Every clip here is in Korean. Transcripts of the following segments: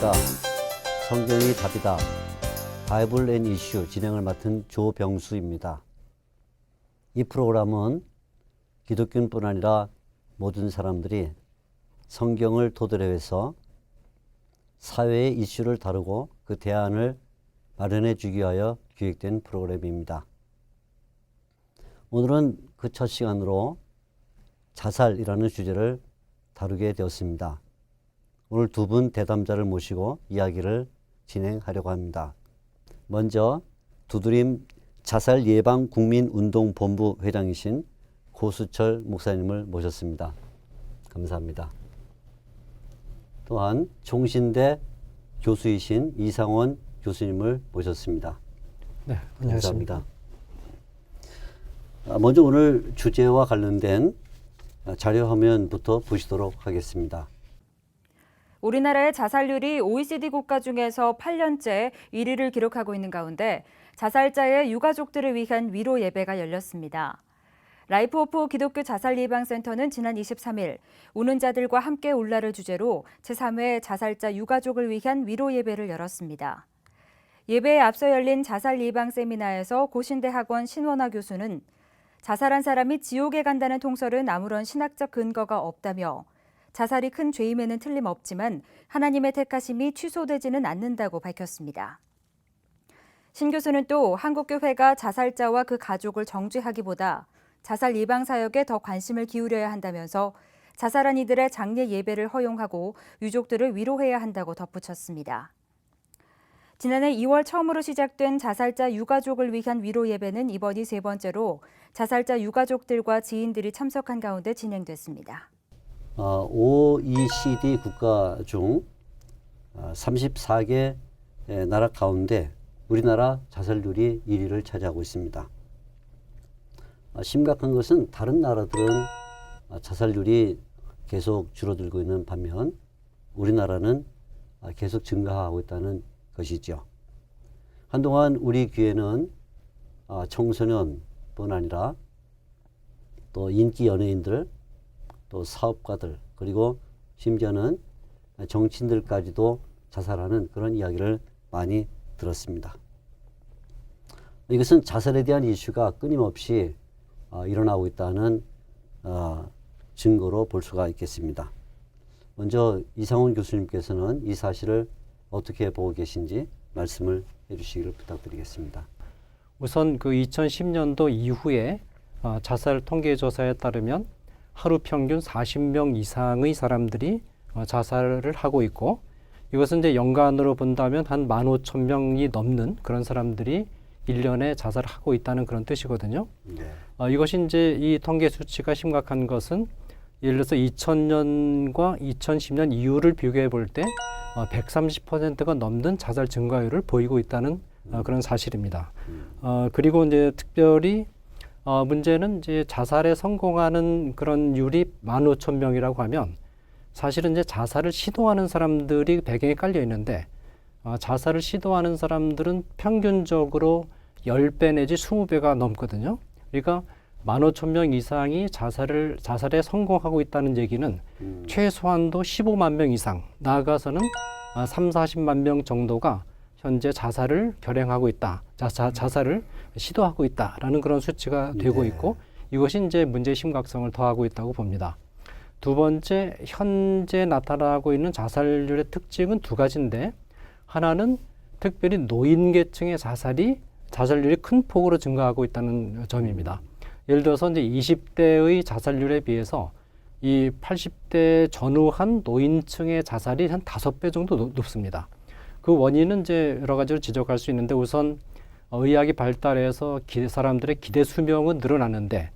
안녕하십니까. 성경이 답이다. 바이블 앤 이슈 진행을 맡은 조병수입니다. 이 프로그램은 기독교인뿐 아니라 모든 사람들이 성경을 토대로 해서 사회의 이슈를 다루고 그 대안을 마련해 주기 위하여 기획된 프로그램입니다. 오늘은 그 첫 시간으로 자살이라는 주제를 다루게 되었습니다. 오늘 두 분 대담자를 모시고 이야기를 진행하려고 합니다. 먼저 두드림 자살예방국민운동본부 회장이신 고수철 목사님을 모셨습니다. 감사합니다. 또한 종신대 교수이신 이상원 교수님을 모셨습니다. 네, 안녕하십니까. 감사합니다. 먼저 오늘 주제와 관련된 자료 화면부터 보시도록 하겠습니다. 우리나라의 자살률이 OECD 국가 중에서 8년째 1위를 기록하고 있는 가운데 자살자의 유가족들을 위한 위로 예배가 열렸습니다. 라이프 오프 기독교 자살예방센터는 지난 23일 우는 자들과 함께 울라를 주제로 제3회 자살자 유가족을 위한 위로 예배를 열었습니다. 예배에 앞서 열린 자살예방 세미나에서 고신대학원 신원화 교수는 자살한 사람이 지옥에 간다는 통설은 아무런 신학적 근거가 없다며 자살이 큰 죄임에는 틀림없지만 하나님의 택하심이 취소되지는 않는다고 밝혔습니다. 신 교수는 또 한국교회가 자살자와 그 가족을 정죄하기보다 자살 예방 사역에 더 관심을 기울여야 한다면서 자살한 이들의 장례 예배를 허용하고 유족들을 위로해야 한다고 덧붙였습니다. 지난해 2월 처음으로 시작된 자살자 유가족을 위한 위로 예배는 이번이 세 번째로 자살자 유가족들과 지인들이 참석한 가운데 진행됐습니다. OECD 국가 중 34개 나라 가운데 우리나라 자살률이 1위를 차지하고 있습니다. 심각한 것은 다른 나라들은 자살률이 계속 줄어들고 있는 반면 우리나라는 계속 증가하고 있다는 것이죠. 한동안 우리 교회는 청소년뿐 아니라 또 인기 연예인들 또 사업가들 그리고 심지어는 정치인들까지도 자살하는 그런 이야기를 많이 들었습니다. 이것은 자살에 대한 이슈가 끊임없이 일어나고 있다는 증거로 볼 수가 있겠습니다. 먼저 이상원 교수님께서는 이 사실을 어떻게 보고 계신지 말씀을 해주시기를 부탁드리겠습니다. 우선 그 2010년도 이후에 자살 통계 조사에 따르면 하루 평균 40명 이상의 사람들이 자살을 하고 있고 이것은 이제 연간으로 본다면 한 15,000명이 넘는 그런 사람들이 1년에 자살을 하고 있다는 그런 뜻이거든요. 네. 이것이 이제 이 통계 수치가 심각한 것은 예를 들어서 2000년과 2010년 이후를 비교해 볼 때 130%가 넘는 자살 증가율을 보이고 있다는 그런 사실입니다. 그리고 이제 특별히 문제는 이제 자살에 성공하는 그런 율이 15,000명이라고 하면 사실은 이제 자살을 시도하는 사람들이 배경에 깔려 있는데 자살을 시도하는 사람들은 평균적으로 10배 내지 20배가 넘거든요. 그러니까 15,000명 이상이 자살에 성공하고 있다는 얘기는 최소한도 15만 명 이상, 나아가서는 40만 명 정도가 현재 자살을 결행하고 있다. 자살을 시도하고 있다라는 그런 수치가 되고 있고 이것이 이제 문제의 심각성을 더하고 있다고 봅니다. 두 번째, 현재 나타나고 있는 자살률의 특징은 두 가지인데 하나는 특별히 노인 계층의 자살률이 큰 폭으로 증가하고 있다는 점입니다. 예를 들어서 이제 20대의 자살률에 비해서 이 80대 전후한 노인층의 자살이 한 5배 정도 높습니다. 그 원인은 이제 여러 가지로 지적할 수 있는데 우선 의학이 발달해서 사람들의 기대 수명은 늘어났는데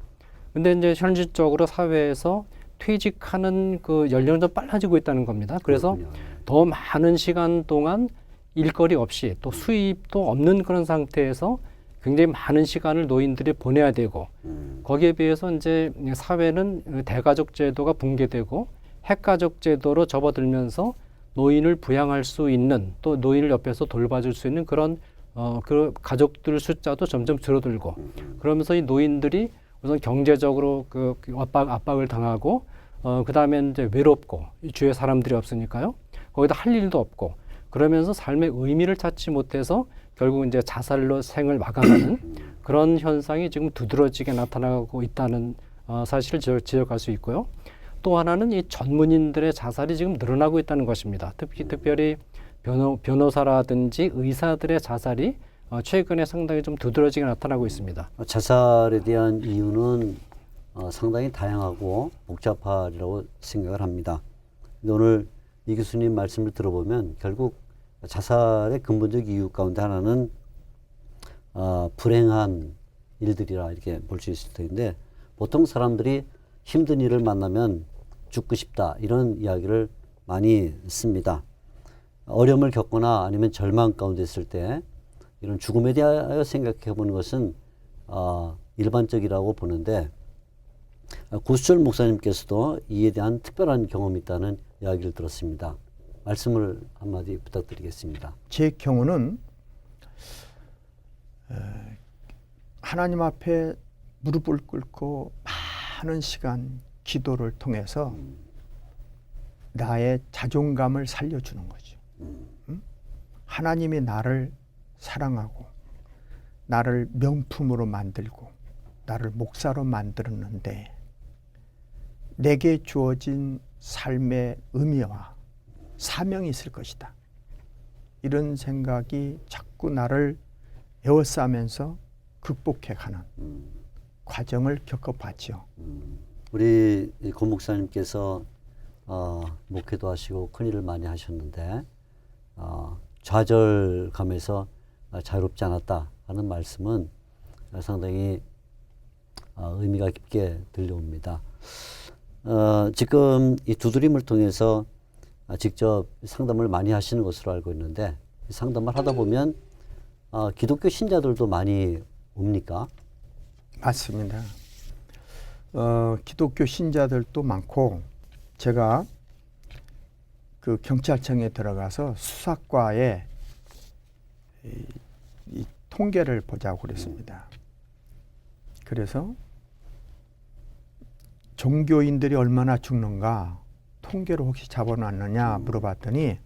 근데 이제 현실적으로 사회에서 퇴직하는 그 연령도 빨라지고 있다는 겁니다. 그래서 더 많은 시간 동안 일거리 없이 또 수입도 없는 그런 상태에서 굉장히 많은 시간을 노인들이 보내야 되고 거기에 비해서 이제 사회는 대가족 제도가 붕괴되고 핵가족 제도로 접어들면서 노인을 부양할 수 있는 또 노인을 옆에서 돌봐줄 수 있는 그런 그 가족들 숫자도 점점 줄어들고 그러면서 이 노인들이 우선 경제적으로 그 압박을 당하고 그 다음에 이제 외롭고 주위에 사람들이 없으니까요. 거기다 할 일도 없고 그러면서 삶의 의미를 찾지 못해서 결국 이제 자살로 생을 마감하는 그런 현상이 지금 두드러지게 나타나고 있다는 사실을 지적할 수 있고요. 또 하나는 이 전문인들의 자살이 지금 늘어나고 있다는 것입니다. 특별히 변호사라든지 의사들의 자살이 최근에 상당히 좀 두드러지게 나타나고 있습니다. 자살에 대한 이유는 상당히 다양하고 복잡하리라고 생각을 합니다. 근데 오늘 이 교수님 말씀을 들어보면 결국 자살의 근본적 이유 가운데 하나는 불행한 일들이라 이렇게 볼 수 있을 텐데, 보통 사람들이 힘든 일을 만나면 죽고 싶다 이런 이야기를 많이 씁니다. 어려움을 겪거나 아니면 절망 가운데 있을 때 이런 죽음에 대하여 생각해 보는 것은 일반적이라고 보는데, 고수철 목사님께서도 이에 대한 특별한 경험이 있다는 이야기를 들었습니다. 말씀을 한마디 부탁드리겠습니다. 제 경우는 하나님 앞에 무릎을 꿇고 많은 시간 기도를 통해서 나의 자존감을 살려주는 거죠. 하나님이 나를 사랑하고 나를 명품으로 만들고 나를 목사로 만들었는데 내게 주어진 삶의 의미와 사명이 있을 것이다. 이런 생각이 자꾸 나를 에워싸면서 극복해가는 과정을 겪어봤죠. 우리 고 목사님께서 목회도 하시고 큰일을 많이 하셨는데 좌절감에서 자유롭지 않았다 하는 말씀은 상당히 의미가 깊게 들려옵니다. 지금 이 두드림을 통해서 직접 상담을 많이 하시는 것으로 알고 있는데, 상담을 하다 보면 기독교 신자들도 많이 옵니까? 맞습니다. 기독교 신자들도 많고, 제가 그 경찰청에 들어가서 수사과에 이 통계를 보자고 그랬습니다. 그래서 종교인들이 얼마나 죽는가 통계로 혹시 잡아놨느냐 물어봤더니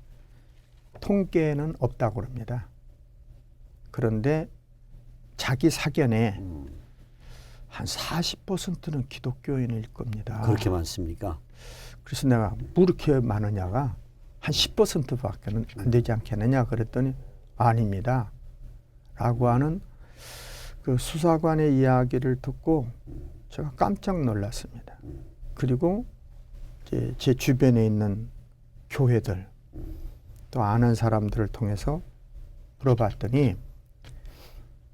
통계는 없다고 그럽니다. 그런데 자기 사견에 한 40%는 기독교인일 겁니다. 그렇게 많습니까? 그래서 내가 뭐 이렇게 많으냐가 한 10%밖에는 안 되지 않겠느냐 그랬더니 아닙니다. 라고 하는 그 수사관의 이야기를 듣고 제가 깜짝 놀랐습니다. 그리고 이제 제 주변에 있는 교회들 또 아는 사람들을 통해서 물어봤더니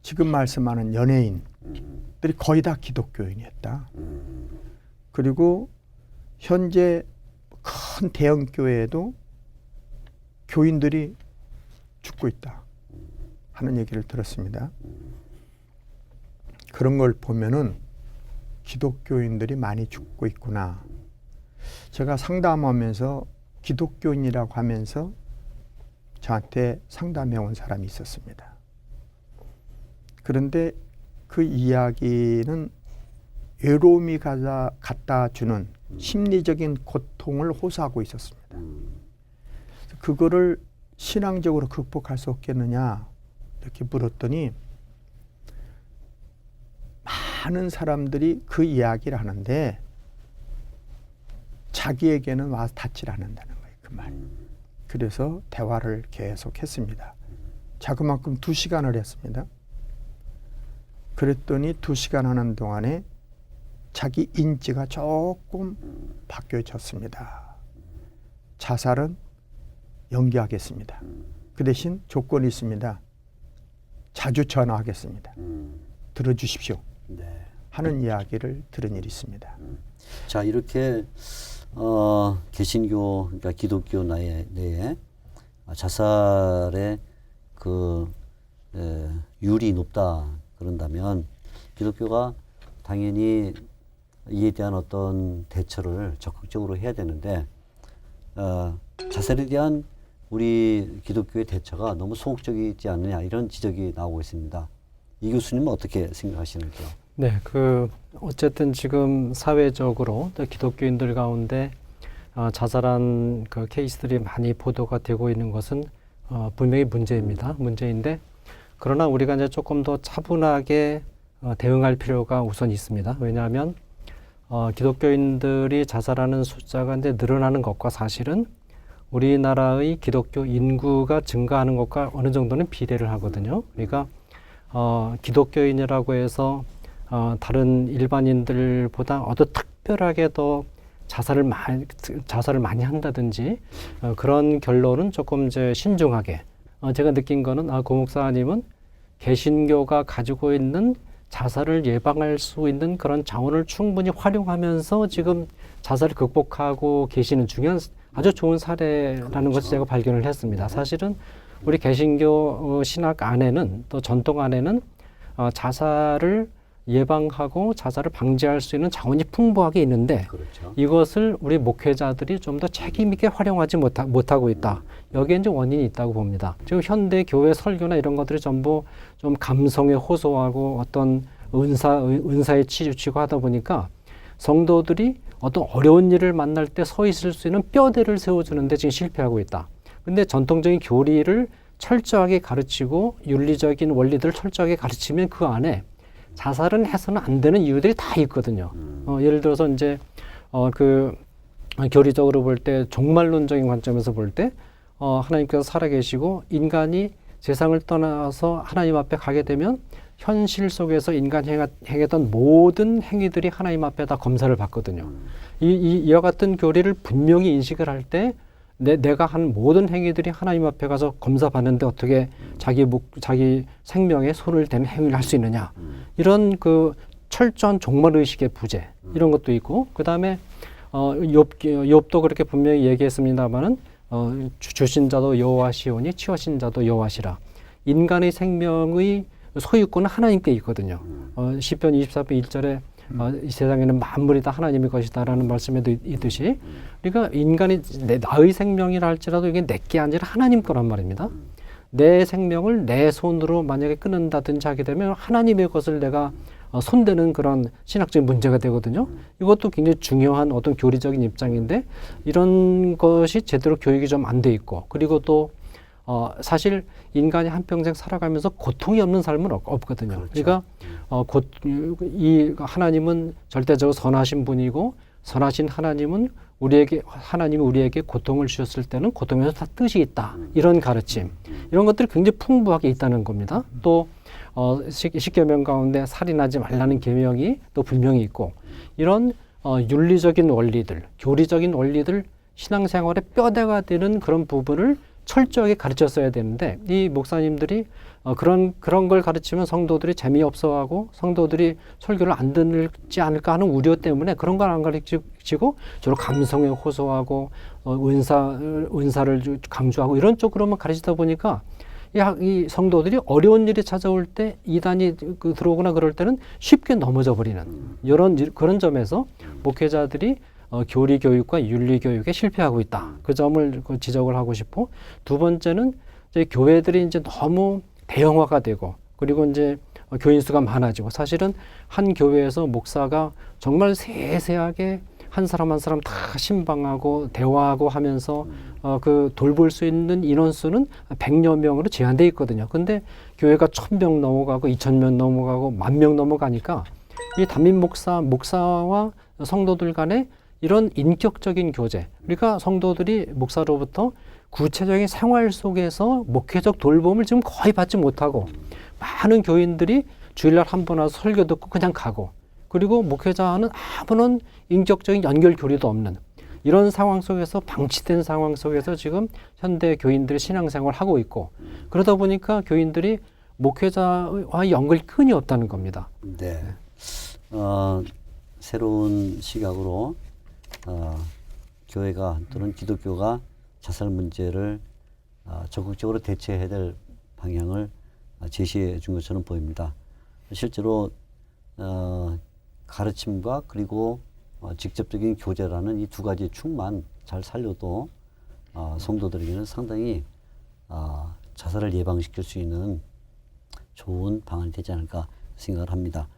지금 말씀하는 연예인들이 거의 다 기독교인이었다. 그리고 현재 큰 대형 교회에도 교인들이 죽고 있다 하는 얘기를 들었습니다. 그런 걸 보면은 기독교인들이 많이 죽고 있구나. 제가 상담하면서 기독교인이라고 하면서 저한테 상담해 온 사람이 있었습니다. 그런데 그 이야기는 외로움이 갖다 주는 심리적인 고통을 호소하고 있었습니다. 그거를 신앙적으로 극복할 수 없겠느냐 이렇게 물었더니 많은 사람들이 그 이야기를 하는데 자기에게는 와서 닿질 않는다는 거예요. 그 말. 그래서 대화를 계속했습니다. 자, 그만큼 2시간을 했습니다. 그랬더니 2시간 하는 동안에 자기 인지가 조금 바뀌어졌습니다. 자살은 연기하겠습니다. 그 대신 조건이 있습니다. 자주 전화하겠습니다. 들어주십시오. 네. 하는 이야기를 들은 일이 있습니다. 자, 이렇게 개신교, 그러니까 기독교 내에 자살의 그 율이 높다 그런다면 기독교가 당연히 이에 대한 어떤 대처를 적극적으로 해야 되는데 자살에 대한 우리 기독교의 대처가 너무 소극적이지 않느냐 이런 지적이 나오고 있습니다. 이 교수님은 어떻게 생각하시는지요? 네, 어쨌든 지금 사회적으로 기독교인들 가운데 자살한 그 케이스들이 많이 보도가 되고 있는 것은 분명히 문제입니다. 문제인데 그러나 우리가 이제 조금 더 차분하게 대응할 필요가 우선 있습니다. 왜냐하면 기독교인들이 자살하는 숫자가 이제 늘어나는 것과 사실은 우리나라의 기독교 인구가 증가하는 것과 어느 정도는 비례를 하거든요. 그러니까 기독교인이라고 해서 다른 일반인들보다 어떤 특별하게 더 자살을 많이 한다든지 그런 결론은 조금 이제 신중하게 제가 느낀 거는 고 목사님은 개신교가 가지고 있는 자살을 예방할 수 있는 그런 자원을 충분히 활용하면서 지금 자살을 극복하고 계시는 중요한 아주 좋은 사례라는 것을 제가 발견을 했습니다. 사실은 우리 개신교 신학 안에는 또 전통 안에는 자살을 예방하고 자살을 방지할 수 있는 자원이 풍부하게 있는데 그렇죠. 이것을 우리 목회자들이 좀 더 책임 있게 활용하지 못하고 있다. 여기에 이제 원인이 있다고 봅니다. 지금 현대 교회 설교나 이런 것들이 전부 좀 감성에 호소하고 어떤 은사에 치우치고 하다 보니까 성도들이 어떤 어려운 일을 만날 때 서 있을 수 있는 뼈대를 세워주는데 지금 실패하고 있다. 근데 전통적인 교리를 철저하게 가르치고 윤리적인 원리들을 철저하게 가르치면 그 안에 자살은 해서는 안 되는 이유들이 다 있거든요. 예를 들어서 이제 교리적으로 볼 때 종말론적인 관점에서 볼 때 하나님께서 살아계시고 인간이 세상을 떠나서 하나님 앞에 가게 되면 현실 속에서 인간이 행했던 모든 행위들이 하나님 앞에 다 검사를 받거든요. 이와 같은 교리를 분명히 인식을 할 때 내가 한 모든 행위들이 하나님 앞에 가서 검사받는데 어떻게 자기 생명에 손을 대는 행위를 할 수 있느냐. 이런 그 철저한 종말의식의 부재 이런 것도 있고 그다음에 욥도 그렇게 분명히 얘기했습니다마는 주신 자도 여호와시오니 치우신 자도 여호와시라. 인간의 생명의 소유권은 하나님께 있거든요. 시편 24편 1절에 이 세상에는 만물이 다 하나님의 것이다라는 말씀에도 있듯이 그러니까 인간이 나의 생명이라 할지라도 이게 내게 아니라 하나님 거란 말입니다. 내 생명을 내 손으로 만약에 끊는다든지 하게 되면 하나님의 것을 내가 손대는 그런 신학적인 문제가 되거든요. 이것도 굉장히 중요한 어떤 교리적인 입장인데 이런 것이 제대로 교육이 좀 안 돼 있고 그리고 또 사실 인간이 한평생 살아가면서 고통이 없는 삶은 없거든요. 그렇죠. 그러니까 이 하나님은 절대적으로 선하신 분이고 선하신 하나님이 우리에게 고통을 주셨을 때는 고통에서 다 뜻이 있다. 이런 가르침. 이런 것들이 굉장히 풍부하게 있다는 겁니다. 또 십계명 가운데 살인하지 말라는 계명이 또 분명히 있고 이런 윤리적인 원리들, 교리적인 원리들 신앙생활의 뼈대가 되는 그런 부분을 철저하게 가르쳤어야 되는데 이 목사님들이 그런 걸 가르치면 성도들이 재미없어하고 성도들이 설교를 안 듣지 않을까 하는 우려 때문에 그런 걸 안 가르치고 주로 감성에 호소하고 은사를 강조하고 이런 쪽으로만 가르치다 보니까 이 성도들이 어려운 일이 찾아올 때 이단이 들어오거나 그럴 때는 쉽게 넘어져 버리는 그런 점에서 목회자들이 교리 교육과 윤리 교육에 실패하고 있다. 그 점을 지적을 하고 싶고 두 번째는 이제 교회들이 이제 너무 대형화가 되고 그리고 이제 교인 수가 많아지고 사실은 한 교회에서 목사가 정말 세세하게 한 사람 한 사람 다 신방하고 대화하고 하면서 돌볼 수 있는 인원수는 100여 명으로 제한돼 있거든요. 근데 교회가 1000명 넘어가고 2000명 넘어가고 10,000명 넘어가니까 이 담임 목사와 성도들 간에 이런 인격적인 교제, 그러니까 성도들이 목사로부터 구체적인 생활 속에서 목회적 돌봄을 지금 거의 받지 못하고 많은 교인들이 주일날 한 번 와서 설교 듣고 그냥 가고 그리고 목회자는 아무런 인격적인 연결 교류도 없는 이런 상황 속에서 방치된 상황 속에서 지금 현대 교인들이 신앙생활을 하고 있고 그러다 보니까 교인들이 목회자와의 연결이 끈이 없다는 겁니다. 네. 새로운 시각으로 교회가 또는 기독교가 자살 문제를 적극적으로 대처해야 될 방향을 제시해 준 것처럼 보입니다. 실제로 가르침과 그리고 직접적인 교제라는 이 두 가지 축만 잘 살려도 성도들에게는 상당히 자살을 예방시킬 수 있는 좋은 방안이 되지 않을까 생각을 합니다.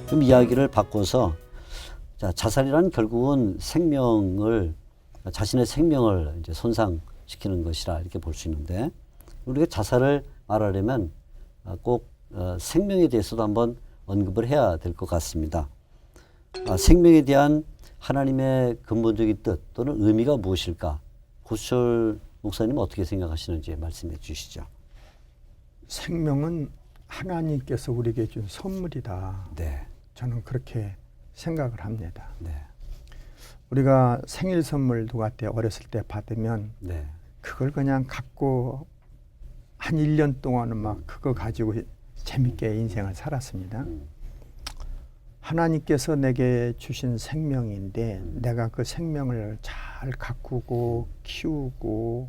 좀 이야기를 바꿔서 자, 자살이란 결국은 자신의 생명을 이제 손상시키는 것이라 이렇게 볼 수 있는데, 우리가 자살을 말하려면 꼭 생명에 대해서도 한번 언급을 해야 될 것 같습니다. 생명에 대한 하나님의 근본적인 뜻 또는 의미가 무엇일까? 고수철 목사님 어떻게 생각하시는지 말씀해 주시죠. 생명은 하나님께서 우리에게 준 선물이다. 네. 저는 그렇게 생각을 합니다. 네. 우리가 생일 선물 누구한테 어렸을 때 받으면 네. 그걸 그냥 갖고 한 1년 동안은 막 그거 가지고 재밌게 인생을 살았습니다. 하나님께서 내게 주신 생명인데 내가 그 생명을 잘 가꾸고 키우고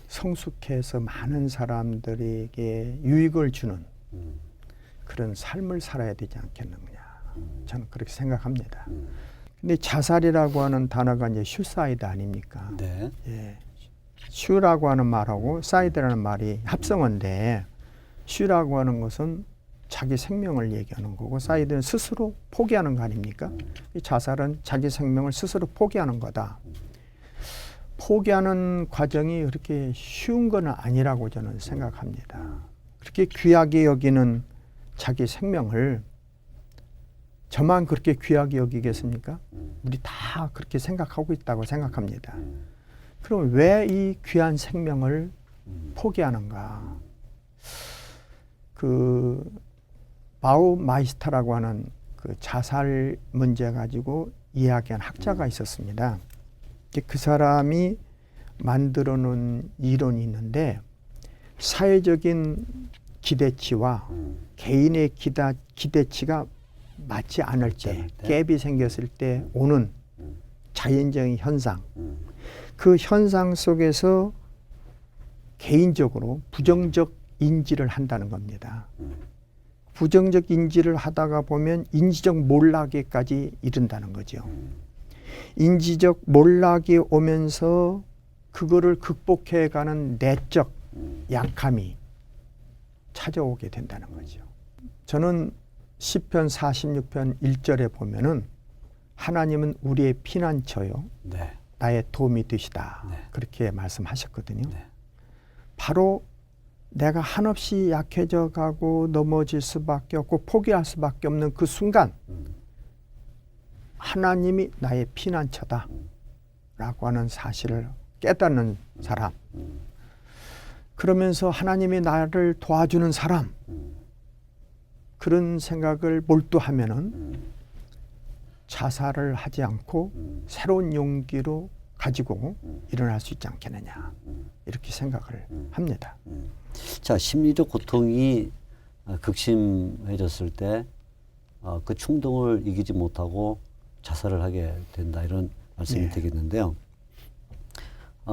성숙해서 많은 사람들에게 유익을 주는 그런 삶을 살아야 되지 않겠느냐. 저는 그렇게 생각합니다. 근데 자살이라고 하는 단어가 이제 슈사이드 아닙니까? 네. 예. 슈라고 하는 말하고 사이드라는 말이 합성어인데, 슈라고 하는 것은 자기 생명을 얘기하는 거고 사이드는 스스로 포기하는 거 아닙니까? 이 자살은 자기 생명을 스스로 포기하는 거다. 포기하는 과정이 그렇게 쉬운 건 아니라고 저는 생각합니다. 그렇게 귀하게 여기는 자기 생명을 저만 그렇게 귀하게 여기겠습니까? 우리 다 그렇게 생각하고 있다고 생각합니다. 그럼 왜 이 귀한 생명을 포기하는가? 그 바우마이스터라고 하는 그 자살 문제 가지고 이야기한 학자가 있었습니다. 그 사람이 만들어 놓은 이론이 있는데, 사회적인 기대치와 개인의 기대치가 맞지 않을 때, 갭이 생겼을 때 오는 자연적인 현상, 그 현상 속에서 개인적으로 부정적 인지를 한다는 겁니다. 부정적 인지를 하다가 보면 인지적 몰락에까지 이른다는 거죠. 인지적 몰락이 오면서 그거를 극복해가는 내적 약함이 찾아오게 된다는 거죠. 저는 시편 46편 1절에 보면은 하나님은 우리의 피난처요, 네. 나의 도움이 되시다. 네. 그렇게 말씀하셨거든요. 네. 바로 내가 한없이 약해져 가고 넘어질 수밖에 없고 포기할 수밖에 없는 그 순간 하나님이 나의 피난처다 라고 하는 사실을 깨닫는 사람, 그러면서 하나님이 나를 도와주는 사람, 그런 생각을 몰두하면은 자살을 하지 않고 새로운 용기로 가지고 일어날 수 있지 않겠느냐, 이렇게 생각을 합니다. 자, 심리적 고통이 극심해졌을 때 그 충동을 이기지 못하고 자살을 하게 된다, 이런 말씀이 네. 되겠는데요.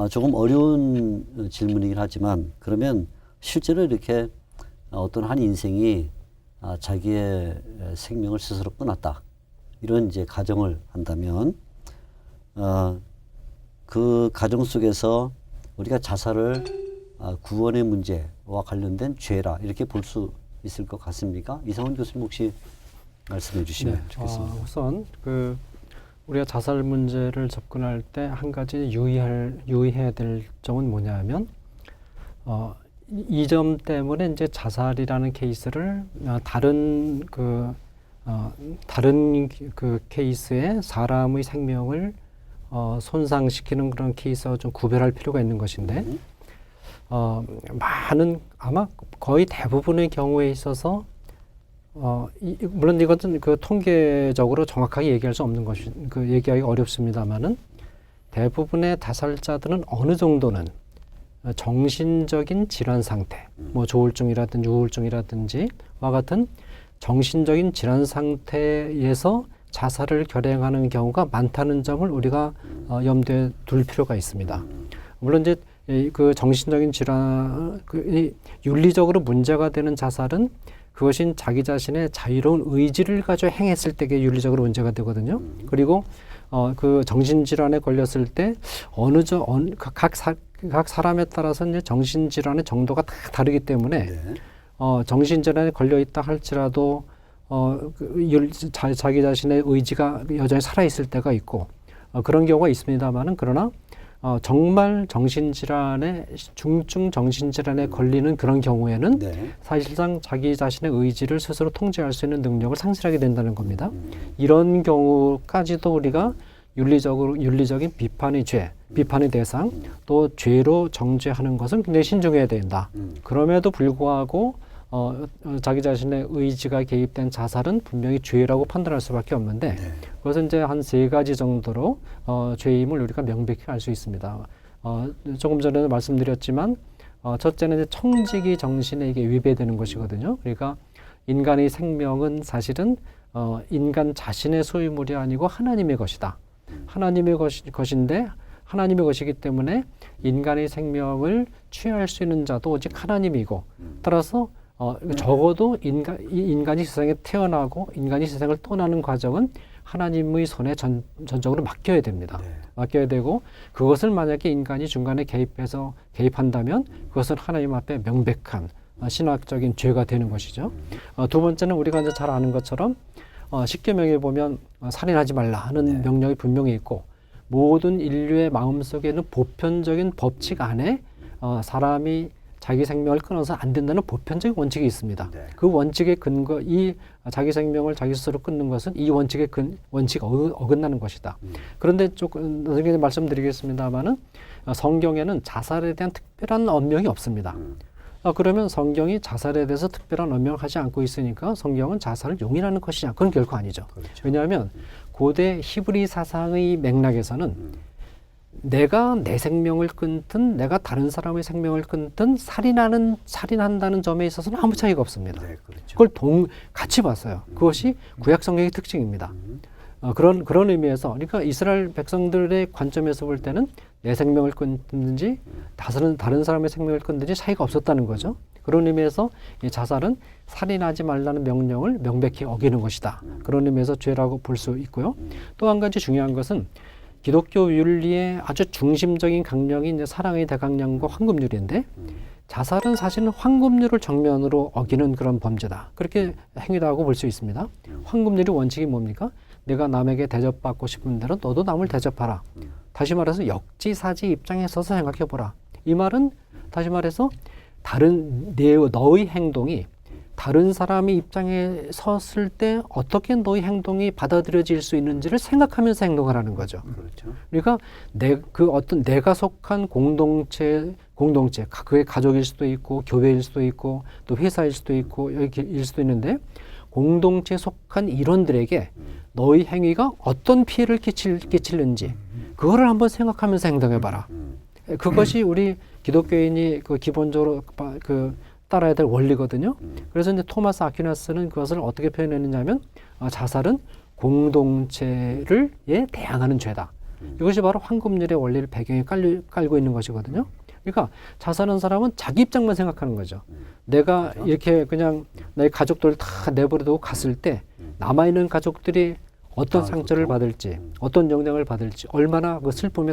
조금 어려운 질문이긴 하지만, 그러면 실제로 이렇게 어떤 한 인생이 자기의 생명을 스스로 끊었다, 이런 이제 가정을 한다면 그 가정 속에서 우리가 자살을 구원의 문제와 관련된 죄라 이렇게 볼 수 있을 것 같습니까? 이상원 교수님 혹시 말씀해 주시면 좋겠습니다. 우선 우리가 자살 문제를 접근할 때 한 가지 유의해야 될 점은 뭐냐면, 이 점 때문에 이제 자살이라는 케이스를 다른 케이스의 사람의 생명을 손상시키는 그런 케이스와 좀 구별할 필요가 있는 것인데, 아마 거의 대부분의 경우에 있어서 물론 이것은 통계적으로 정확하게 얘기할 수 없는 것이 얘기하기 어렵습니다만은, 대부분의 자살자들은 어느 정도는 정신적인 질환 상태, 뭐 조울증이라든지 우울증이라든지와 같은 정신적인 질환 상태에서 자살을 결행하는 경우가 많다는 점을 우리가 염두에 둘 필요가 있습니다. 물론 이제 그 정신적인 질환, 윤리적으로 문제가 되는 자살은 그것이 자기 자신의 자유로운 의지를 가지고 행했을 때게 윤리적으로 문제가 되거든요. 그리고 그 정신질환에 걸렸을 때 각 사람에 따라서 이제 정신질환의 정도가 다 다르기 때문에 정신질환에 걸려 있다 할지라도 자기 자신의 의지가 여전히 살아있을 때가 있고 그런 경우가 있습니다만은 그러나 정말 정신질환에 중증 정신질환에 걸리는 그런 경우에는 네. 사실상 자기 자신의 의지를 스스로 통제할 수 있는 능력을 상실하게 된다는 겁니다. 이런 경우까지도 우리가 윤리적인 비판의 죄, 비판의 대상, 또 죄로 정죄하는 것은 굉장히 신중해야 된다. 그럼에도 불구하고 자기 자신의 의지가 개입된 자살은 분명히 죄라고 판단할 수밖에 없는데 네. 그것은 이제 한 3가지 정도로 죄임을 우리가 명백히 알 수 있습니다. 조금 전에도 말씀드렸지만 첫째는 이제 청지기 정신에 이게 위배되는 것이거든요. 그러니까 인간의 생명은 인간 자신의 소유물이 아니고 하나님의 것이다. 하나님의 것인데 하나님의 것이기 때문에 인간의 생명을 취할 수 있는 자도 오직 하나님이고 따라서 적어도 인간이 세상에 태어나고 인간이 세상을 떠나는 과정은 하나님의 손에 전적으로 맡겨야 됩니다. 네. 맡겨야 되고 그것을 만약에 인간이 중간에 개입한다면 그것은 하나님 앞에 명백한 신학적인 죄가 되는 것이죠. 두 번째는 우리가 이제 잘 아는 것처럼 십계명에 보면 살인하지 말라 하는 명령이 분명히 있고 모든 인류의 마음속에는 보편적인 법칙 안에 사람이 자기 생명을 끊어서 안 된다는 보편적인 원칙이 있습니다. 네. 그 원칙의 근거, 이 자기 생명을 자기 스스로 끊는 것은 이 원칙에 어긋나는 것이다. 그런데 조금 나중에 말씀드리겠습니다만은 성경에는 자살에 대한 특별한 언명이 없습니다. 그러면 성경이 자살에 대해서 특별한 언명을 하지 않고 있으니까 성경은 자살을 용인하는 것이냐? 그건 결코 아니죠. 그렇죠. 왜냐하면 고대 히브리 사상의 맥락에서는 내가 내 생명을 끊든 내가 다른 사람의 생명을 끊든 살인한다는 점에 있어서는 아무 차이가 없습니다. 네, 그렇죠. 그걸 같이 봤어요. 그것이 구약 성경의 특징입니다. 그런 의미에서 그러니까 이스라엘 백성들의 관점에서 볼 때는 내 생명을 끊든지 다른 사람의 생명을 끊든지 차이가 없었다는 거죠. 그런 의미에서 이 자살은 살인하지 말라는 명령을 명백히 어기는 것이다. 그런 의미에서 죄라고 볼 수 있고요. 또 한 가지 중요한 것은 기독교 윤리의 아주 중심적인 강령이 이제 사랑의 대강령과 황금률인데 자살은 사실은 황금률을 정면으로 어기는 그런 범죄다. 그렇게 행위다고 볼 수 있습니다. 황금률의 원칙이 뭡니까? 내가 남에게 대접받고 싶은 대로 너도 남을 대접하라. 다시 말해서 역지사지 입장에 서서 생각해보라. 이 말은 다시 말해서 너의 행동이 다른 사람의 입장에 섰을 때 어떻게 너의 행동이 받아들여질 수 있는지를 생각하면서 행동하라는 거죠. 그렇죠. 그러니까 내가 속한 공동체, 그의 가족일 수도 있고 교회일 수도 있고 또 회사일 수도 있고 여기일 수도 있는데 공동체에 속한 일원들에게 너의 행위가 어떤 피해를 끼치는지 그거를 한번 생각하면서 행동해봐라. 그것이 우리 기독교인이 기본적으로 따라야 될 원리거든요. 그래서 이제 토마스 아퀴나스는 그것을 어떻게 표현했느냐면 자살은 공동체에 대항하는 죄다. 이것이 바로 황금률의 원리를 배경에 깔고 있는 것이거든요. 그러니까 자살하는 사람은 자기 입장만 생각하는 거죠. 내가 이렇게 그냥 내 가족들을 다 내버려두고 갔을 때 남아있는 가족들이 어떤 상처를 받을지, 어떤 영향을 받을지, 얼마나 그 슬픔에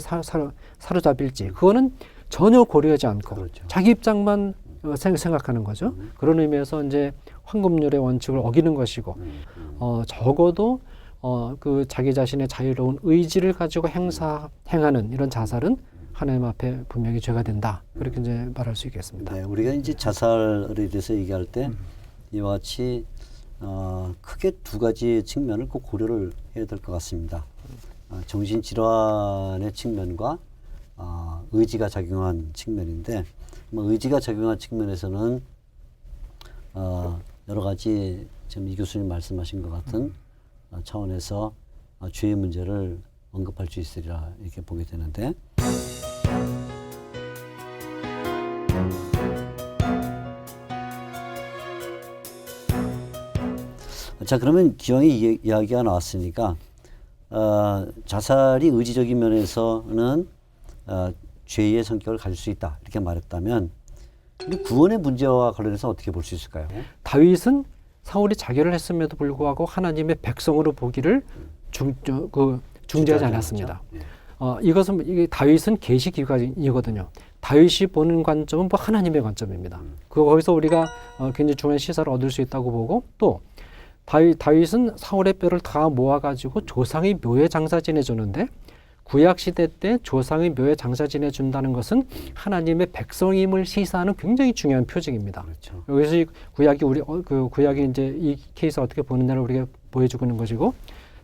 사로잡힐지 그거는 전혀 고려하지 않고 그렇죠. 자기 입장만 생각하는 거죠. 그런 의미에서 이제 황금률의 원칙을 어기는 것이고 적어도 그 자기 자신의 자유로운 의지를 가지고 행하는 이런 자살은 하나님 앞에 분명히 죄가 된다. 그렇게 이제 말할 수 있겠습니다. 네, 우리가 이제 자살에 대해서 얘기할 때 이와 같이 크게 2가지 측면을 꼭 고려를 해야 될 것 같습니다. 정신질환의 측면과 의지가 작용한 측면인데 의지가 작용한 측면에서는 여러 가지 지금 이 교수님 말씀하신 것 같은 차원에서 죄의 문제를 언급할 수 있으리라 이렇게 보게 되는데 자 그러면 기왕에 이야기가 나왔으니까 자살이 의지적인 면에서는 죄의 성격을 가질 수 있다 이렇게 말했다면 구원의 문제와 관련해서 어떻게 볼 수 있을까요? 다윗은 사울이 자결을 했음에도 불구하고 하나님의 백성으로 보기를 중재하지 않았습니다. 이게 다윗은 계시기관이거든요. 다윗이 보는 관점은 하나님의 관점입니다. 거기서 우리가 굉장히 중요한 시사를 얻을 수 있다고 보고 또 다윗은 사울의 뼈를 다 모아가지고 조상의 묘에 장사 지내주는데 구약 시대 때 조상의 묘에 장사 지내준다는 것은 하나님의 백성임을 시사하는 굉장히 중요한 표징입니다. 그렇죠. 여기서 이 구약이 그 구약이 이제 이 케이스 어떻게 보느냐를 우리가 보여주고 있는 것이고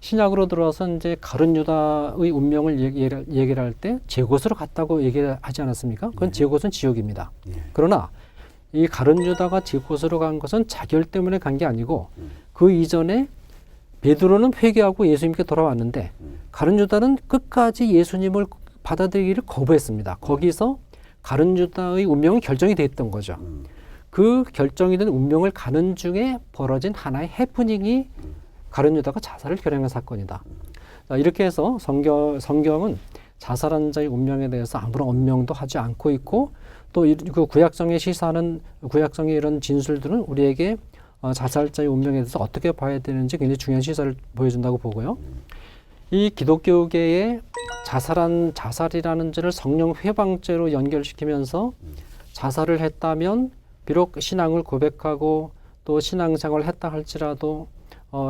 신약으로 들어와서 이제 가룟 유다의 운명을 얘기를 할 때 제곳으로 갔다고 얘기를 하지 않았습니까? 그건 제곳은 지옥입니다. 그러나 이 가룟 유다가 제곳으로 간 것은 자결 때문에 간 게 아니고 그 이전에 베드로는 회개하고 예수님께 돌아왔는데 가룟 유다는 끝까지 예수님을 받아들이기를 거부했습니다. 거기서 가룟 유다의 운명이 결정이 됐던 거죠. 그 결정이 된 운명을 가는 중에 벌어진 하나의 해프닝이 가룟 유다가 자살을 결행한 사건이다. 자, 이렇게 해서 성경은 자살한 자의 운명에 대해서 아무런 언명도 하지 않고 있고 또 그 구약성에 시사하는 구약성의 이런 진술들은 우리에게 자살자의 운명에 대해서 어떻게 봐야 되는지 굉장히 중요한 시사를 보여준다고 보고요. 이 기독교계의 자살이라는 죄를 성령 회방죄로 연결시키면서 자살을 했다면 비록 신앙을 고백하고 또 신앙생활을 했다 할지라도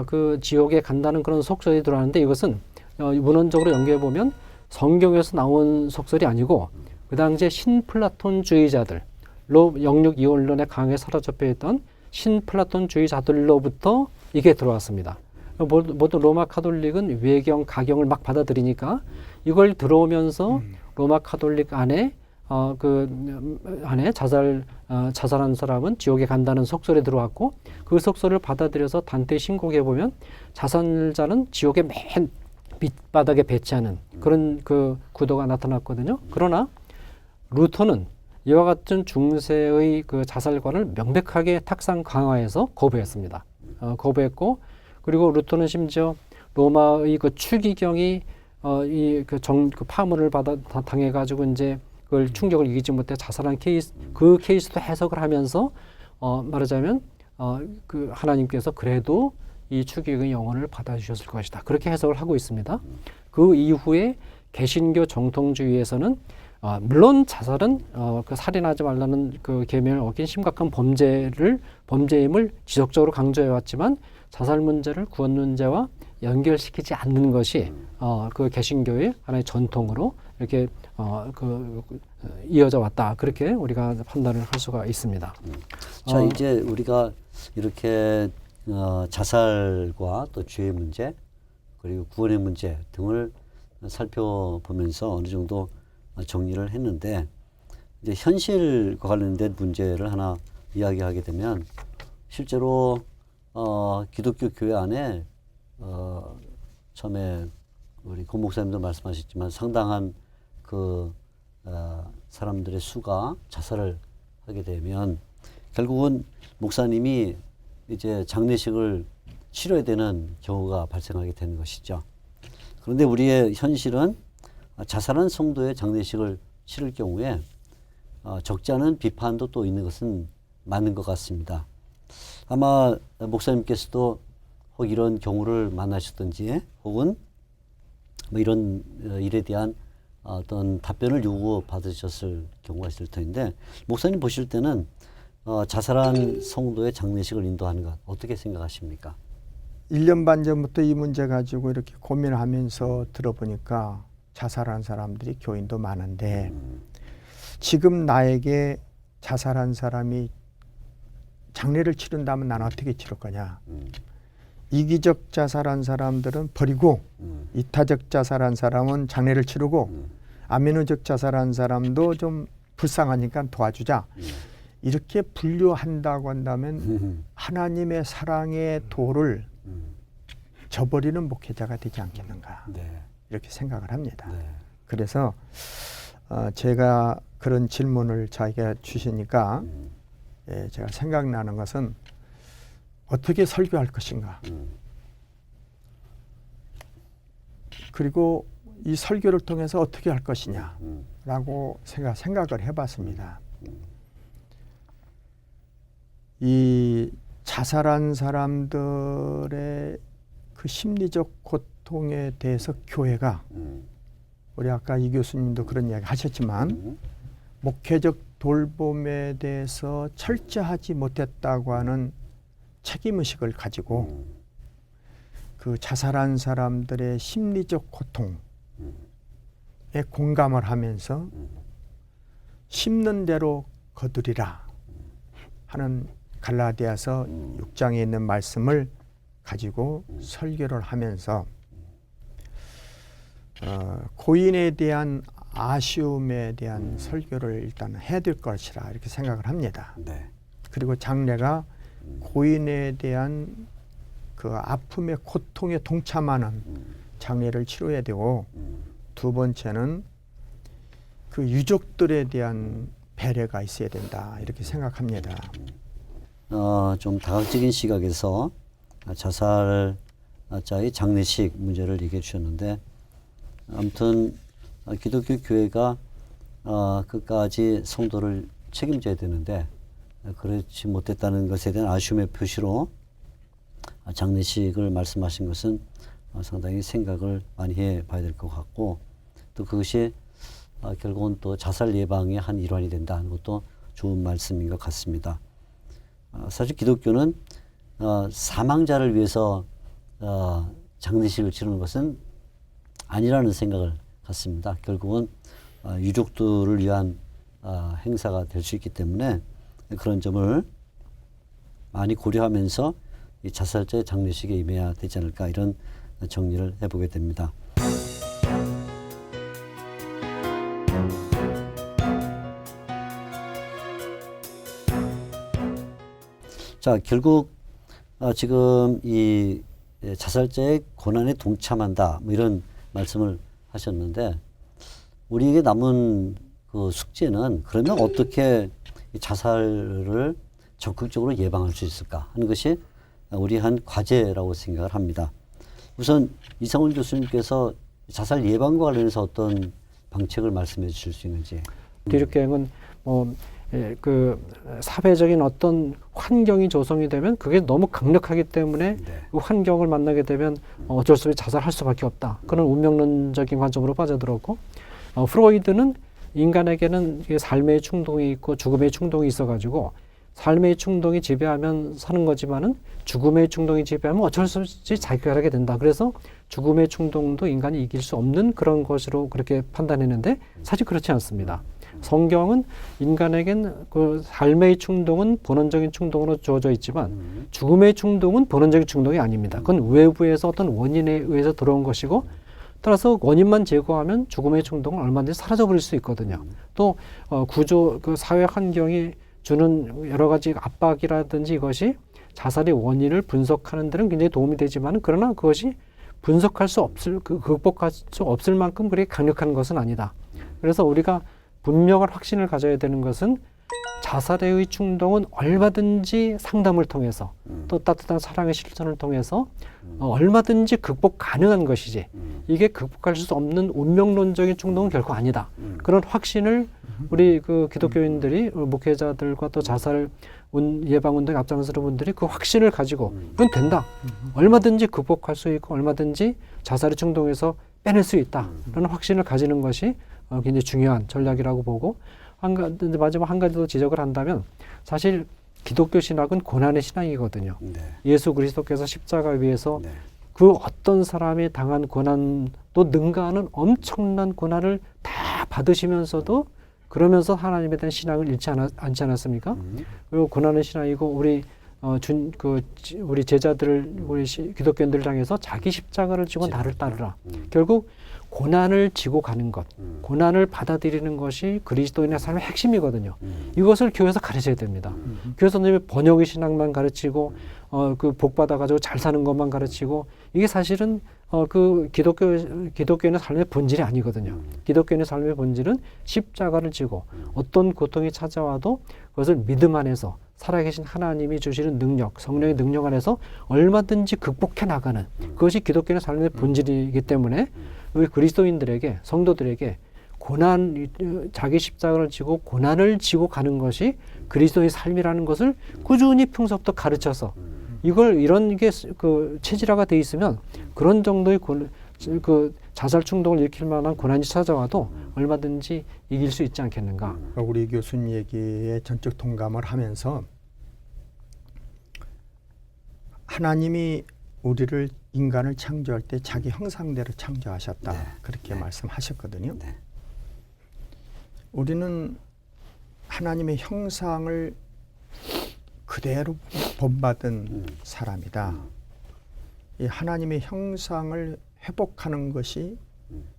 그 지옥에 간다는 그런 속설이 들어가는데 이것은 문헌적으로 연구해 보면 성경에서 나온 속설이 아니고 그 당시에 신플라톤주의자들, 영육 이원론에 강하게 사로잡혀 있던 신플라톤주의자들로부터 이게 들어왔습니다. 모두 로마 카톨릭은 외경, 가경을 막 받아들이니까 이걸 들어오면서 로마 카톨릭 안에 자살한 사람은 지옥에 간다는 속설이 들어왔고 그 속설을 받아들여서 단테 신곡에 보면 자살자는 지옥의 맨 밑바닥에 배치하는 그런 그 구도가 나타났거든요. 그러나 루터는 이와 같은 중세의 그 자살관을 명백하게 탁상 강화해서 거부했습니다. 거부했고 그리고 루터는 심지어 로마의 그 추기경이 그 파문을 당해가지고 이제 그걸 충격을 이기지 못해 자살한 케이스 그 케이스도 해석을 하면서 말하자면 그 하나님께서 그래도 이 추기경의 영혼을 받아주셨을 것이다. 그렇게 해석을 하고 있습니다. 그 이후에 개신교 정통주의에서는 물론 자살은 그 살인하지 말라는 그 계명을 어긴 심각한 범죄임을 지속적으로 강조해 왔지만 자살 문제를 구원 문제와 연결시키지 않는 것이 그 개신교의 하나의 전통으로 이렇게 이어져 왔다. 그렇게 우리가 판단을 할 수가 있습니다. 자, 이제 우리가 이렇게 자살과 또 죄의 문제 그리고 구원의 문제 등을 살펴보면서 어느 정도 정리를 했는데 이제 현실과 관련된 문제를 하나 이야기하게 되면 실제로 기독교 교회 안에 처음에 우리 고 목사님도 말씀하셨지만 상당한 그 사람들의 수가 자살을 하게 되면 결국은 목사님이 이제 장례식을 치러야 되는 경우가 발생하게 되는 것이죠. 그런데 우리의 현실은 자살한 성도의 장례식을 치를 경우에 적지 않은 비판도 또 있는 것은 맞는 것 같습니다. 아마 목사님께서도 혹 이런 경우를 만나셨든지 혹은 뭐 이런 일에 대한 어떤 답변을 요구받으셨을 경우가 있을 텐데 목사님 보실 때는 자살한 성도의 장례식을 인도하는 것 어떻게 생각하십니까? 1년 반 전부터 이 문제 가지고 이렇게 고민하면서 들어보니까 자살한 사람들이 교인도 많은데 지금 나에게 자살한 사람이 장례를 치른다면 나는 어떻게 치를 거냐. 이기적 자살한 사람들은 버리고 이타적 자살한 사람은 장례를 치르고 아메노적 자살한 사람도 좀 불쌍하니까 도와주자. 이렇게 분류한다고 한다면 하나님의 사랑의 도를 저버리는 목회자가 되지 않겠는가. 네. 이렇게 생각을 합니다. 네. 그래서 제가 그런 질문을 자기가 주시니까 제가 생각나는 것은 어떻게 설교할 것인가. 그리고 이 설교를 통해서 어떻게 할 것이냐라고 생각을 해봤습니다. 이 자살한 사람들의 그 심리적 고통에 대해서 교회가 우리 아까 이 교수님도 그런 이야기 하셨지만 목회적 돌봄에 대해서 철저하지 못했다고 하는 책임의식을 가지고 그 자살한 사람들의 심리적 고통에 공감을 하면서 심는 대로 거두리라 하는 갈라디아서 6장에 있는 말씀을 가지고 설교를 하면서 고인에 대한 아쉬움에 대한 설교를 일단 해야 될 것이라 이렇게 생각을 합니다. 네. 그리고 장례가 고인에 대한 그 아픔의 고통에 동참하는 장례를 치러야 되고, 두 번째는 그 유족들에 대한 배려가 있어야 된다 이렇게 생각합니다. 좀 다각적인 시각에서 자살자의 장례식 문제를 얘기해 주셨는데, 아무튼 기독교 교회가 끝까지 성도를 책임져야 되는데 그렇지 못했다는 것에 대한 아쉬움의 표시로 장례식을 말씀하신 것은 상당히 생각을 많이 해봐야 될 것 같고, 또 그것이 결국은 또 자살 예방의 한 일환이 된다는 것도 좋은 말씀인 것 같습니다. 사실 기독교는 사망자를 위해서 장례식을 치르는 것은 아니라는 생각을 갖습니다. 결국은 유족들을 위한 행사가 될 수 있기 때문에 그런 점을 많이 고려하면서 이 자살자의 장례식에 임해야 되지 않을까, 이런 정리를 해보게 됩니다. 자, 결국 지금 이 자살자의 고난에 동참한다, 뭐 이런 말씀을 하셨는데, 우리에게 남은 그 숙제는 그러면 어떻게 이 자살을 적극적으로 예방할 수 있을까 하는 것이 우리 한 과제라고 생각을 합니다. 우선 이상훈 교수님께서 자살 예방과 관련해서 어떤 방책을 말씀해 주실 수 있는지. 기독교행은 그 사회적인 어떤 환경이 조성이 되면 그게 너무 강력하기 때문에 그 환경을 만나게 되면 어쩔 수 없이 자살할 수밖에 없다. 그런 운명론적인 관점으로 빠져들었고, 프로이드는 인간에게는 삶의 충동이 있고 죽음의 충동이 있어가지고 삶의 충동이 지배하면 사는 거지만은 죽음의 충동이 지배하면 어쩔 수 없이 자기가 하게 된다. 그래서 죽음의 충동도 인간이 이길 수 없는 그런 것으로 그렇게 판단했는데, 사실 그렇지 않습니다. 성경은 인간에겐 그 삶의 충동은 본원적인 충동으로 주어져 있지만 죽음의 충동은 본원적인 충동이 아닙니다. 그건 외부에서 어떤 원인에 의해서 들어온 것이고, 따라서 원인만 제거하면 죽음의 충동은 얼마든지 사라져버릴 수 있거든요. 또 구조, 그 사회 환경이 주는 여러 가지 압박이라든지 이것이 자살의 원인을 분석하는 데는 굉장히 도움이 되지만, 그러나 그것이 분석할 수 없을, 극복할 수 없을 만큼 그렇게 강력한 것은 아니다. 그래서 우리가 분명한 확신을 가져야 되는 것은 자살의 충동은 얼마든지 상담을 통해서 또 따뜻한 사랑의 실천을 통해서 얼마든지 극복 가능한 것이지, 이게 극복할 수 없는 운명론적인 충동은 결코 아니다. 그런 확신을 우리 그 기독교인들이, 목회자들과 또 자살 예방운동에 앞장서는 분들이 그 확신을 가지고 이건 된다. 얼마든지 극복할 수 있고 얼마든지 자살의 충동에서 빼낼 수 있다. 라는 확신을 가지는 것이 굉장히 중요한 전략이라고 보고, 마지막 한 가지 더 지적을 한다면, 사실 기독교 신학은 고난의 신앙이거든요. 네. 예수 그리스도께서 십자가 위에서 네. 그 어떤 사람이 당한 고난도 능가하는 엄청난 고난을 다 받으시면서도 그러면서 하나님에 대한 신앙을 잃지 않지 않았습니까? 그리고 고난의 신앙이고, 우리 제자들을, 우리 기독교인들을 향해서 자기 십자가를 지고 나를 따르라. 결국 고난을 지고 가는 것, 고난을 받아들이는 것이 그리스도인의 삶의 핵심이거든요. 이것을 교회에서 가르쳐야 됩니다. 교회에서는 번역의 신앙만 가르치고, 그 복 받아가지고 잘 사는 것만 가르치고, 이게 사실은 그 기독교인의 삶의 본질이 아니거든요. 기독교인의 삶의 본질은 십자가를 지고 어떤 고통이 찾아와도 그것을 믿음 안에서 살아계신 하나님이 주시는 능력, 성령의 능력 안에서 얼마든지 극복해 나가는, 그것이 기독교인의 삶의 본질이기 때문에 우리 그리스도인들에게, 성도들에게 자기 십자가를 지고 고난을 지고 가는 것이 그리스도의 삶이라는 것을 꾸준히 평소부터 가르쳐서, 이런 게 그 체질화가 돼 있으면 그런 정도의 그 자살 충동을 일으킬 만한 고난이 찾아와도 얼마든지 이길 수 있지 않겠는가. 우리 교수님 얘기에 전적 동감을 하면서, 하나님이 우리를 인간을 창조할 때 자기 형상대로 창조하셨다. 네. 그렇게 네. 말씀하셨거든요. 네. 우리는 하나님의 형상을 그대로 본받은 사람이다. 이 하나님의 형상을 회복하는 것이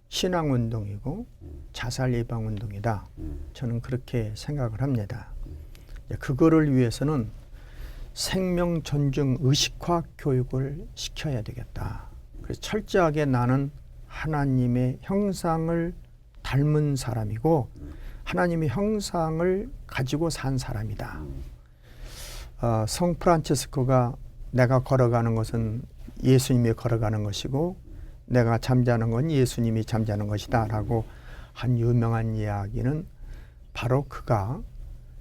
신앙운동이고 자살 예방운동이다. 저는 그렇게 생각을 합니다. 그거를 위해서는 생명 존중 의식화 교육을 시켜야 되겠다. 그래서 철저하게 나는 하나님의 형상을 닮은 사람이고 하나님의 형상을 가지고 산 사람이다. 성 프란치스코가 내가 걸어가는 것은 예수님이 걸어가는 것이고 내가 잠자는 건 예수님이 잠자는 것이다 라고 한 유명한 이야기는 바로 그가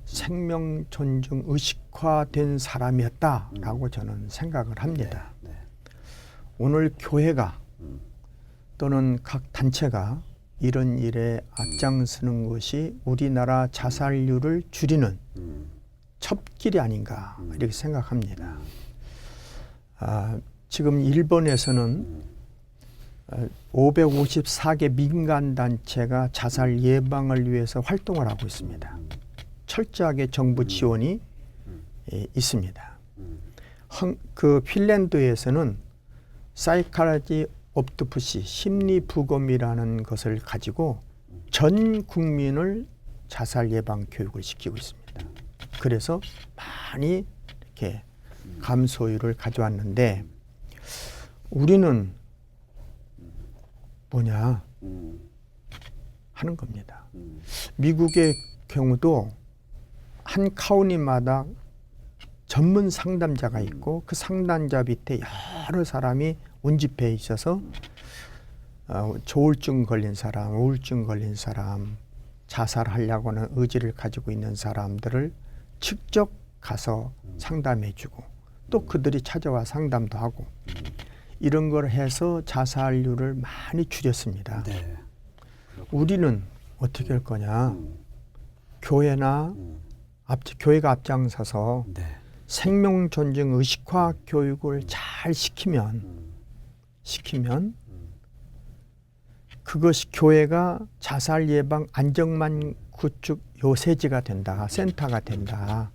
생명 존중 의식화된 사람이었다라고 저는 생각을 합니다. 네. 오늘 교회가 또는 각 단체가 이런 일에 앞장서는 것이 우리나라 자살률을 줄이는 첫 길이 아닌가 이렇게 생각합니다. 지금 일본에서는 554개 민간단체가 자살 예방을 위해서 활동을 하고 있습니다. 철저하게 정부 지원이 있습니다. 그 핀란드에서는 사이칼라지 옵토프시 심리 부검이라는 것을 가지고 전 국민을 자살 예방 교육을 시키고 있습니다. 그래서 많이 이렇게 감소율을 가져왔는데 우리는 뭐냐 하는 겁니다. 미국의 경우도 한 카운티마다 전문 상담자가 있고 그 상담자 밑에 여러 사람이 운집해 있어서 조울증 걸린 사람, 우울증 걸린 사람, 자살하려고 하는 의지를 가지고 있는 사람들을 직접 가서 상담해주고 또 그들이 찾아와 상담도 하고 이런 걸 해서 자살률을 많이 줄였습니다. 네. 우리는 어떻게 할 거냐? 교회나 교회가 앞장서서 네. 생명 존중 의식화 교육을 잘 시키면 그것이 교회가 자살 예방 안정만 구축 요새지가 된다, 센터가 된다.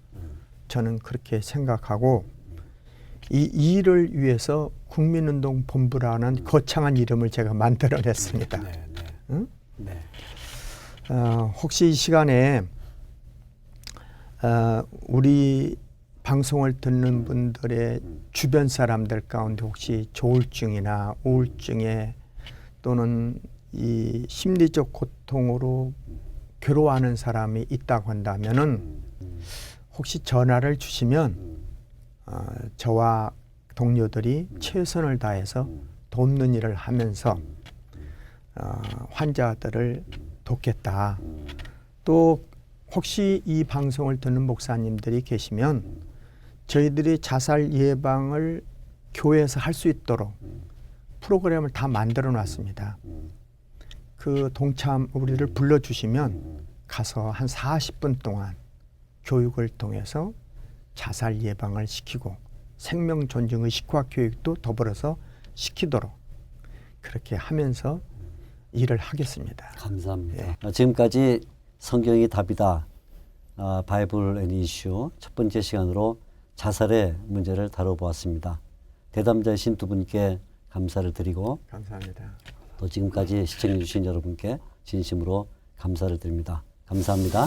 저는 그렇게 생각하고 이 일을 위해서 국민운동본부라는 거창한 이름을 제가 만들어냈습니다. 네. 네. 응? 네. 혹시 이 시간에 우리 방송을 듣는 분들의 주변 사람들 가운데 혹시 조울증이나 우울증에 또는 이 심리적 고통으로 괴로워하는 사람이 있다고 한다면은 혹시 전화를 주시면 저와 동료들이 최선을 다해서 돕는 일을 하면서 환자들을 돕겠다. 또 혹시 이 방송을 듣는 목사님들이 계시면 저희들이 자살 예방을 교회에서 할 수 있도록 프로그램을 다 만들어 놨습니다. 그 동참 우리를 불러주시면 가서 한 40분 동안 교육을 통해서 자살 예방을 시키고 생명 존중 의식화 교육도 더불어서 시키도록 그렇게 하면서 일을 하겠습니다. 감사합니다. 지금까지 성경이 답이다. 바이블 앤 이슈 첫 번째 시간으로 자살의 문제를 다뤄보았습니다. 대담자이신 두 분께 감사를 드리고 감사합니다. 또 지금까지 시청해 주신 여러분께 진심으로 감사를 드립니다. 감사합니다.